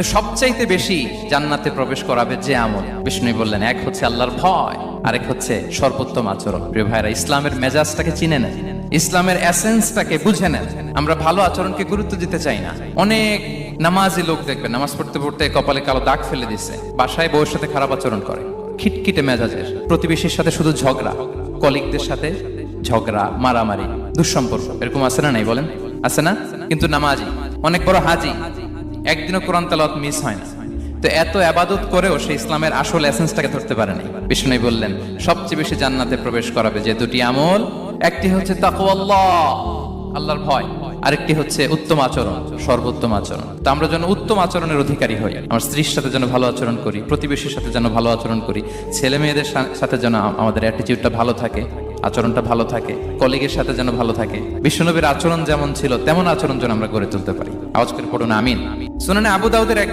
সবচাইতে বেশি জান্নাতে প্রবেশ করাবে যে আমল, বিষ্ণু বললেন, এক হচ্ছে আল্লাহর ভয়, আরেক হচ্ছে সর্বোত্তম আচরণ। প্রিয় ভাইরা, ইসলামের মেজাজটাকে চিনে নেন, ইসলামের এসেন্সটাকে বুঝে নেন। আমরা ভালো আচরণকে গুরুত্ব দিতে চাই না। অনেক নামাজি লোক দেখবেন নামাজ পড়তে পড়তে কপালে কালো দাগ ফেলে দিচ্ছে, বাসায় বউয়ের সাথে খারাপ আচরণ করে, খিটখিটে মেজাজের, প্রতিবেশীর সাথে শুধু ঝগড়া, কলিগদের সাথে ঝগড়া, মারামারি, দুঃসম্পর্ক, এরকম আছে না? নাই বলেন, আছে না? কিন্তু নামাজি, অনেক বড় হাজি, একদিনও কোরআন তেলাওয়াত মিস হয় না। তো এত আবাদত করেও সে ইসলামের আসল এসেন্সটাকে ধরতে পারেনি। বিষ্ণু বললেন, সবচেয়ে বেশি জান্নাতে প্রবেশ করাবে যে দুটি আমল, একটি হচ্ছে তাকওয়াল্লাহ, আল্লাহর ভয়, আরেকটি হচ্ছে উত্তম আচরণ, সর্বোত্তম আচরণ। তো আমরা যেন উত্তম আচরণের অধিকারী হই, আমার স্ত্রীর সাথে যেন ভালো আচরণ করি, প্রতিবেশীর সাথে যেন ভালো আচরণ করি, ছেলে মেয়েদের সাথে যেন আমাদের অ্যাটিটিউডটা ভালো থাকে, আচরণটা ভালো থাকে, কলিগের সাথে যেন ভালো থাকে। বিশ্বনবীর আচরণ যেমন ছিল তেমন আচরণ যেন আমরা গড়ে তুলতে পারি। আওয়াজ করে পড়ুন আমিন। শুনানে আবু দাউদের এক